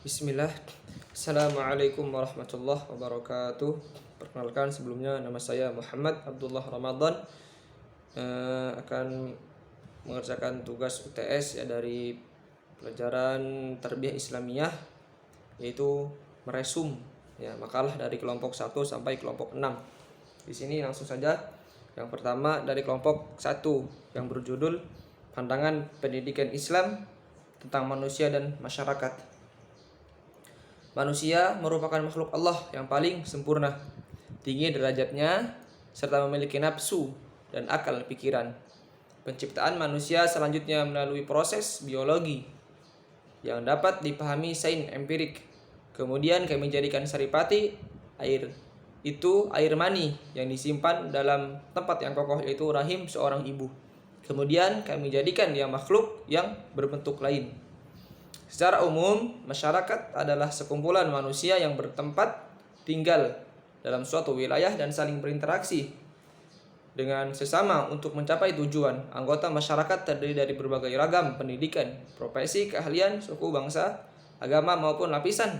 Bismillah. Assalamualaikum warahmatullahi wabarakatuh. Perkenalkan, sebelumnya nama saya Muhammad Abdullah Ramadan. Akan mengerjakan tugas UTS ya dari pelajaran Tarbiyah Islamiyah, yaitu meresum ya makalah dari kelompok 1 sampai kelompok 6. Di sini langsung saja. Yang pertama dari kelompok 1 yang berjudul Pandangan Pendidikan Islam tentang Manusia dan Masyarakat. Manusia merupakan makhluk Allah yang paling sempurna, tinggi derajatnya, serta memiliki nafsu dan akal pikiran. Penciptaan manusia selanjutnya melalui proses biologi yang dapat dipahami sains empirik. Kemudian kami jadikan saripati, air itu air mani yang disimpan dalam tempat yang kokoh, yaitu rahim seorang ibu. Kemudian kami jadikan dia makhluk yang berbentuk lain. Secara umum, masyarakat adalah sekumpulan manusia yang bertempat tinggal dalam suatu wilayah dan saling berinteraksi dengan sesama untuk mencapai tujuan. Anggota masyarakat terdiri dari berbagai ragam pendidikan, profesi, keahlian, suku, bangsa, agama maupun lapisan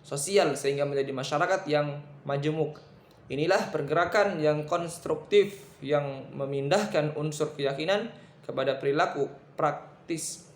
sosial sehingga menjadi masyarakat yang majemuk. Inilah pergerakan yang konstruktif yang memindahkan unsur keyakinan kepada perilaku praktis.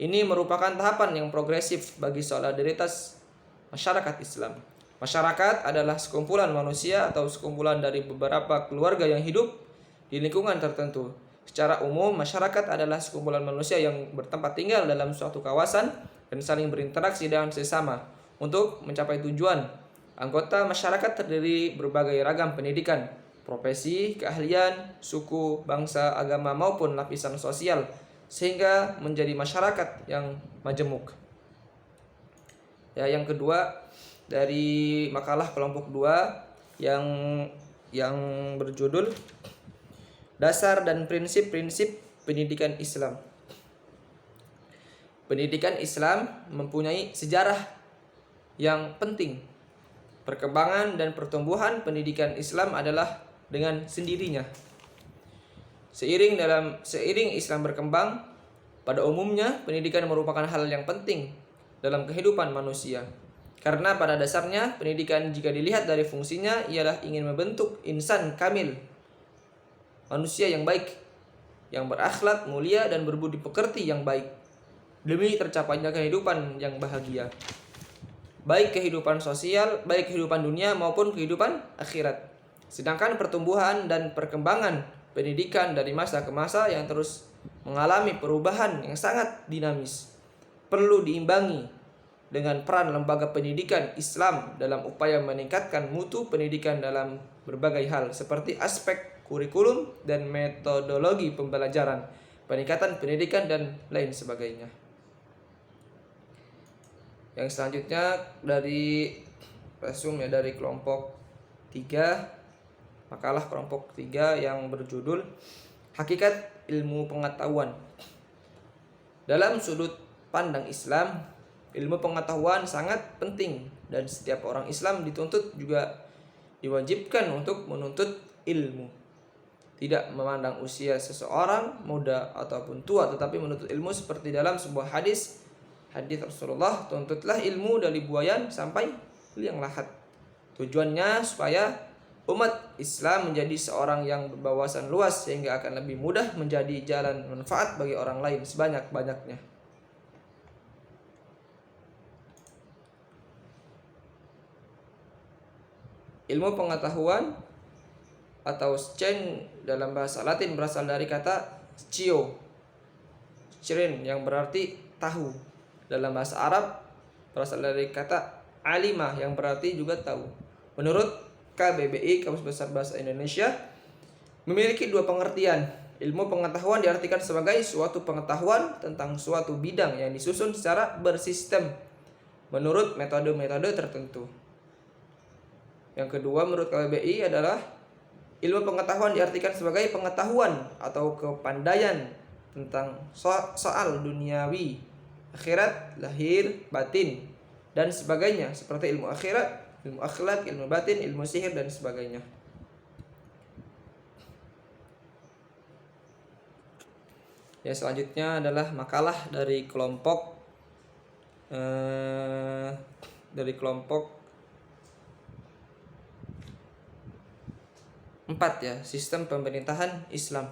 Ini merupakan tahapan yang progresif bagi solidaritas masyarakat Islam. Masyarakat adalah sekumpulan manusia atau sekumpulan dari beberapa keluarga yang hidup di lingkungan tertentu. Secara umum, masyarakat adalah sekumpulan manusia yang bertempat tinggal dalam suatu kawasan dan saling berinteraksi dengan sesama untuk mencapai tujuan. Anggota masyarakat terdiri berbagai ragam pendidikan, profesi, keahlian, suku, bangsa, agama maupun lapisan sosial, sehingga menjadi masyarakat yang majemuk. Ya, yang kedua dari makalah kelompok 2 yang berjudul Dasar dan Prinsip-prinsip Pendidikan Islam. Pendidikan Islam mempunyai sejarah yang penting. Perkembangan dan pertumbuhan pendidikan Islam adalah dengan sendirinya. Seiring Islam berkembang, pada umumnya pendidikan merupakan hal yang penting dalam kehidupan manusia. Karena pada dasarnya pendidikan jika dilihat dari fungsinya ialah ingin membentuk insan kamil, manusia yang baik, yang berakhlak mulia dan berbudi pekerti yang baik, demi tercapainya kehidupan yang bahagia. Baik kehidupan sosial, baik kehidupan dunia maupun kehidupan akhirat. Sedangkan pertumbuhan dan perkembangan pendidikan dari masa ke masa yang terus mengalami perubahan yang sangat dinamis, perlu diimbangi dengan peran lembaga pendidikan Islam dalam upaya meningkatkan mutu pendidikan dalam berbagai hal seperti aspek kurikulum dan metodologi pembelajaran, peningkatan pendidikan dan lain sebagainya. Yang selanjutnya dari resume dari kelompok 3, makalah kelompok 3 yang berjudul Hakikat Ilmu Pengetahuan. Dalam sudut pandang Islam, ilmu pengetahuan sangat penting dan setiap orang Islam dituntut juga diwajibkan untuk menuntut ilmu. Tidak memandang usia seseorang muda ataupun tua, tetapi menuntut ilmu seperti dalam sebuah hadis Rasulullah, tuntutlah ilmu dari buayan sampai liang lahat. Tujuannya supaya umat Islam menjadi seorang yang berwawasan luas sehingga akan lebih mudah menjadi jalan manfaat bagi orang lain sebanyak-banyaknya. Ilmu pengetahuan atau science dalam bahasa Latin berasal dari kata scio, yang berarti tahu. Dalam bahasa Arab berasal dari kata alimah yang berarti juga tahu. Menurut KBBI, Kamus Besar Bahasa Indonesia, memiliki dua pengertian. Ilmu pengetahuan diartikan sebagai suatu pengetahuan tentang suatu bidang yang disusun secara bersistem menurut metode-metode tertentu. Yang kedua, menurut KBBI adalah ilmu pengetahuan diartikan sebagai pengetahuan atau kepandaian tentang soal duniawi, akhirat, lahir, batin, dan sebagainya, seperti ilmu akhirat, ilmu akhlak, ilmu batin, ilmu sihir, dan sebagainya. Yang selanjutnya adalah makalah dari kelompok dari kelompok 4 ya, sistem pemerintahan Islam.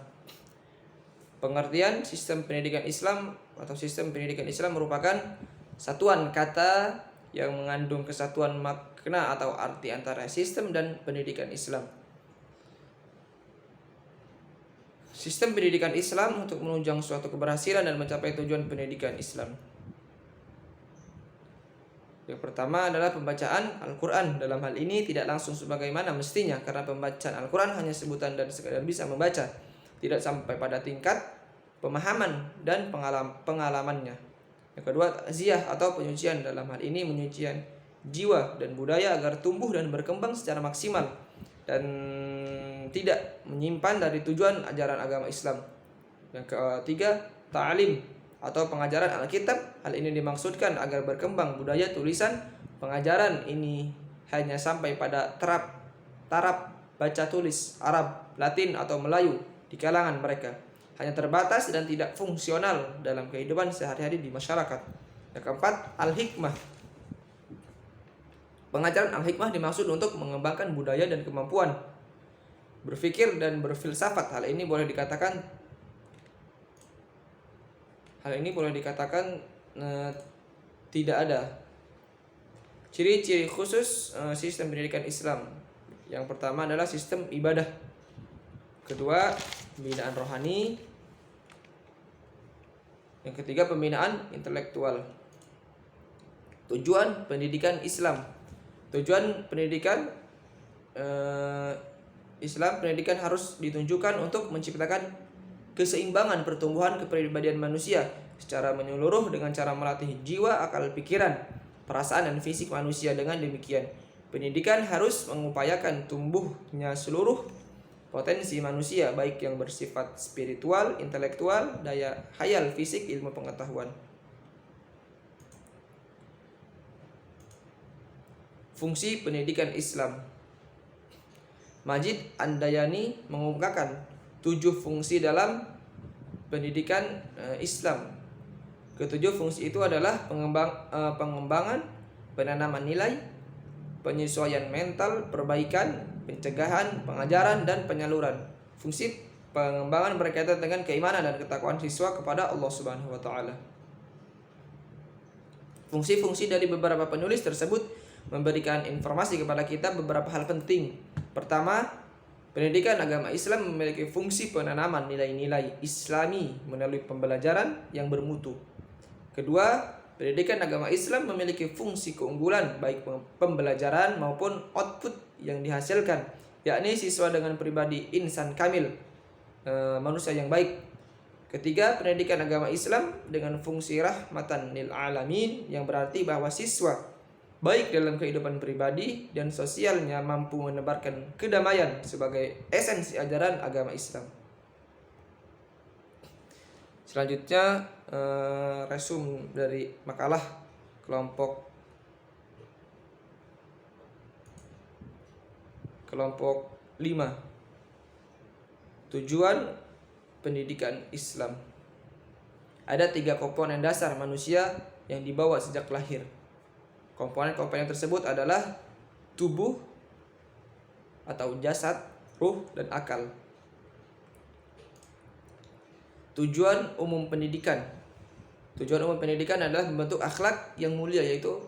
Pengertian sistem pendidikan Islam atau sistem pendidikan Islam merupakan satuan kata yang mengandung kesatuan makna atau arti antara sistem dan pendidikan Islam. Sistem pendidikan Islam untuk menunjang suatu keberhasilan dan mencapai tujuan pendidikan Islam. Yang pertama adalah pembacaan Al-Quran. Dalam hal ini tidak langsung sebagaimana mestinya, karena pembacaan Al-Quran hanya sebutan dan sekadar bisa membaca, tidak sampai pada tingkat pemahaman dan pengalamannya. Yang kedua, takziah atau penyucian. Dalam hal ini menyucian jiwa dan budaya agar tumbuh dan berkembang secara maksimal dan tidak menyimpan dari tujuan ajaran agama Islam. Yang ketiga, ta'lim atau pengajaran Alkitab. Hal ini dimaksudkan agar berkembang budaya tulisan. Pengajaran ini hanya sampai pada taraf baca tulis Arab, Latin atau Melayu di kalangan mereka, hanya terbatas dan tidak fungsional dalam kehidupan sehari-hari di masyarakat. Yang keempat, al-hikmah. Pengajaran al-hikmah dimaksud untuk mengembangkan budaya dan kemampuan berpikir dan berfilsafat. Hal ini boleh dikatakan tidak ada. Ciri-ciri khusus sistem pendidikan Islam. Yang pertama adalah sistem ibadah. Kedua, pembinaan rohani. Yang ketiga, pembinaan intelektual. Tujuan pendidikan Islam. Tujuan pendidikan Islam, pendidikan harus ditunjukkan untuk menciptakan keseimbangan pertumbuhan kepribadian manusia secara menyeluruh dengan cara melatih jiwa, akal, pikiran, perasaan, dan fisik manusia. Dengan demikian, pendidikan harus mengupayakan tumbuhnya seluruh potensi manusia, baik yang bersifat spiritual, intelektual, daya khayal, fisik, ilmu pengetahuan. Fungsi pendidikan Islam. Majid Andayani mengungkapkan 7 fungsi dalam pendidikan Islam. Ketujuh fungsi itu adalah pengembangan, penanaman nilai, penyesuaian mental, perbaikan, pencegahan, pengajaran, dan penyaluran. Fungsi pengembangan berkaitan dengan keimanan dan ketakwaan siswa kepada Allah Subhanahu wa taala. Fungsi-fungsi dari beberapa penulis tersebut memberikan informasi kepada kita beberapa hal penting. Pertama, pendidikan agama Islam memiliki fungsi penanaman nilai-nilai Islami melalui pembelajaran yang bermutu. Kedua, pendidikan agama Islam memiliki fungsi keunggulan baik pembelajaran maupun output yang dihasilkan, yakni siswa dengan pribadi insan kamil, manusia yang baik. Ketiga, pendidikan agama Islam dengan fungsi rahmatan lil alamin, yang berarti bahwa siswa baik dalam kehidupan pribadi dan sosialnya mampu menebarkan kedamaian sebagai esensi ajaran agama Islam. Selanjutnya resum dari makalah kelompok 5. Tujuan pendidikan Islam. Ada 3 komponen dasar manusia yang dibawa sejak lahir. Komponen-komponen tersebut adalah tubuh atau jasad, ruh, dan akal. Tujuan umum pendidikan. Tujuan umum pendidikan adalah membentuk akhlak yang mulia, yaitu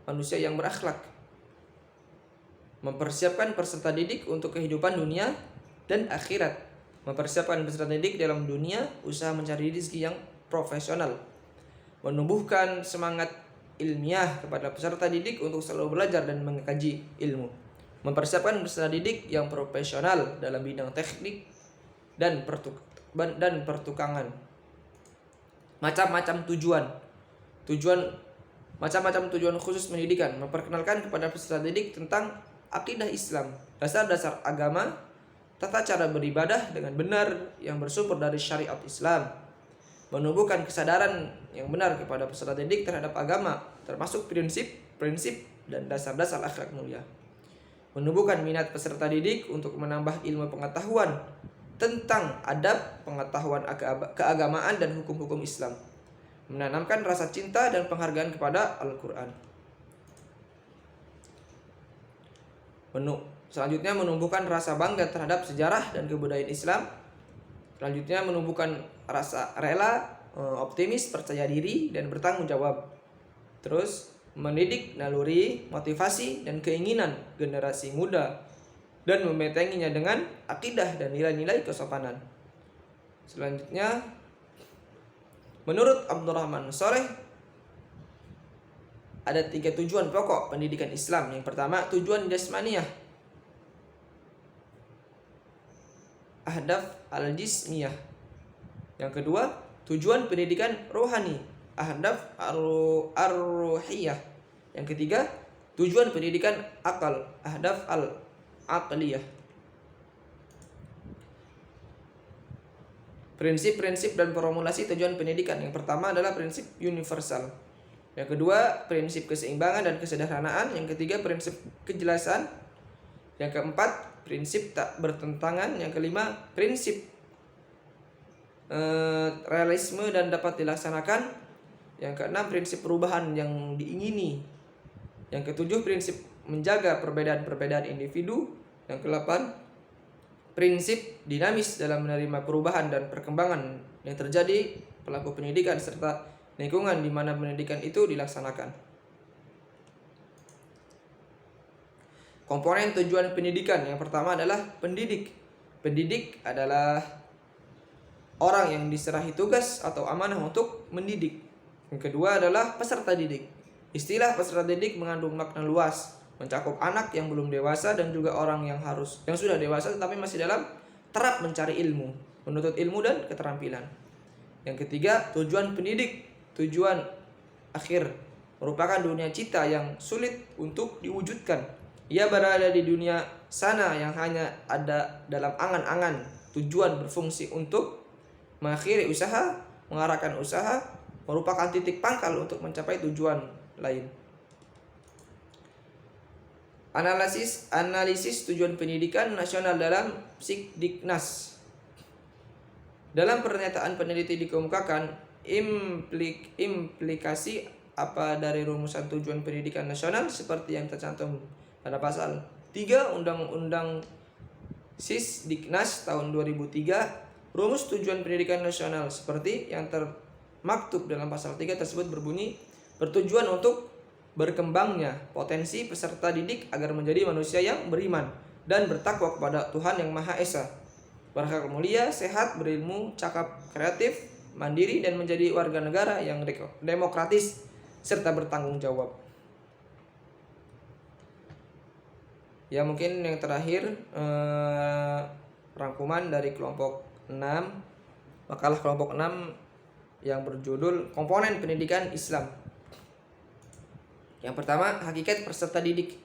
manusia yang berakhlak. Mempersiapkan peserta didik untuk kehidupan dunia dan akhirat. Mempersiapkan peserta didik dalam dunia usaha mencari rezeki yang profesional. Menumbuhkan semangat ilmiah kepada peserta didik untuk selalu belajar dan mengkaji ilmu. Mempersiapkan peserta didik yang profesional dalam bidang teknik dan pertukangan. Macam-macam tujuan khusus pendidikan. Memperkenalkan kepada peserta didik tentang akidah Islam, dasar-dasar agama, tata cara beribadah dengan benar yang bersumber dari syariat Islam. Menumbuhkan kesadaran yang benar kepada peserta didik terhadap agama, termasuk prinsip dan dasar-dasar akhlak mulia. Menumbuhkan minat peserta didik untuk menambah ilmu pengetahuan tentang adab, pengetahuan keagamaan dan hukum-hukum Islam. Menanamkan rasa cinta dan penghargaan kepada Al-Quran. Selanjutnya menumbuhkan rasa bangga terhadap sejarah dan kebudayaan Islam. Selanjutnya menumbuhkan rasa rela, optimis, percaya diri, dan bertanggung jawab. Terus mendidik naluri, motivasi, dan keinginan generasi muda dan membentenginya dengan akidah dan nilai-nilai kesopanan. Selanjutnya, menurut Abdurrahman Soleh, ada 3 tujuan pokok pendidikan Islam. Yang pertama, tujuan jasmaniyah, ahdaf al-jismiyah. Yang kedua, tujuan pendidikan rohani, ahdaf ar-ruhiyah. Yang ketiga, tujuan pendidikan akal, ahdaf al-aqliyah. Prinsip-prinsip dan formulasi tujuan pendidikan. Yang pertama adalah prinsip universal. Yang kedua, prinsip keseimbangan dan kesederhanaan. Yang ketiga, prinsip kejelasan. Yang keempat, prinsip tak bertentangan. Yang kelima, prinsip realisme dan dapat dilaksanakan. Yang keenam, prinsip perubahan yang diingini. Yang ketujuh, prinsip menjaga perbedaan-perbedaan individu. Yang kedelapan, prinsip dinamis dalam menerima perubahan dan perkembangan yang terjadi pelaku pendidikan serta lingkungan di mana pendidikan itu dilaksanakan. Komponen tujuan pendidikan. Yang pertama adalah pendidik. Pendidik adalah orang yang diserahi tugas atau amanah untuk mendidik. Yang kedua adalah peserta didik. Istilah peserta didik mengandung makna luas, mencakup anak yang belum dewasa dan juga orang yang sudah dewasa tetapi masih dalam tahap mencari ilmu, menuntut ilmu dan keterampilan. Yang ketiga, tujuan pendidik. Tujuan akhir merupakan dunia cita yang sulit untuk diwujudkan. Ia berada di dunia sana yang hanya ada dalam angan-angan. Tujuan berfungsi untuk mengakhiri usaha, mengarahkan usaha, merupakan titik pangkal untuk mencapai tujuan lain. Analisis tujuan pendidikan nasional dalam Psikdiknas. Dalam pernyataan peneliti dikemukakan implikasi apa dari rumusan tujuan pendidikan nasional seperti yang tercantum pada pasal 3 Undang-Undang Sisdiknas tahun 2003. Rumus tujuan pendidikan nasional seperti yang termaktub dalam pasal 3 tersebut berbunyi, bertujuan untuk berkembangnya potensi peserta didik agar menjadi manusia yang beriman dan bertakwa kepada Tuhan Yang Maha Esa, berakhlak mulia, sehat, berilmu, cakap, kreatif, mandiri, dan menjadi warga negara yang demokratis serta bertanggung jawab. Ya, mungkin yang terakhir rangkuman dari kelompok 6, makalah kelompok 6 yang berjudul Komponen Pendidikan Islam. Yang pertama, hakikat peserta didik.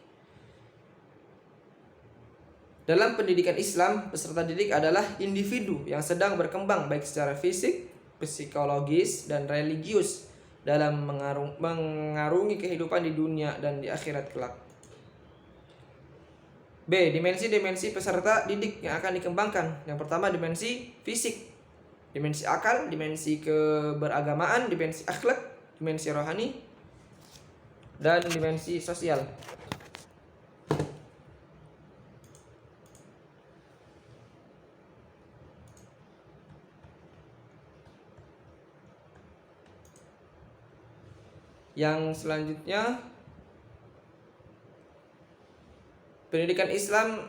Dalam pendidikan Islam, peserta didik adalah individu yang sedang berkembang baik secara fisik, psikologis, dan religius dalam mengarungi kehidupan di dunia dan di akhirat kelak. B. Dimensi-dimensi peserta didik yang akan dikembangkan. Yang pertama, dimensi fisik, dimensi akal, dimensi keberagamaan, dimensi akhlak, dimensi rohani, dan dimensi sosial. Yang selanjutnya, pendidikan Islam,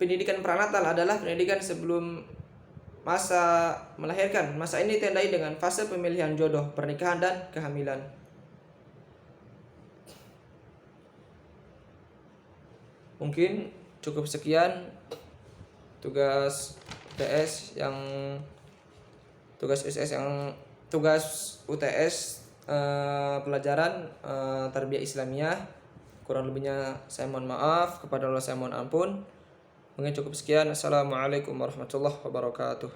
pendidikan pranatal adalah pendidikan sebelum masa melahirkan. Masa ini ditandai dengan fase pemilihan jodoh, pernikahan, dan kehamilan. Mungkin cukup sekian tugas UTS pelajaran Tarbiyah Islamiyah. Kurang lebihnya saya mohon maaf, kepada Allah saya mohon ampun. Mungkin cukup sekian. Assalamualaikum warahmatullahi wabarakatuh.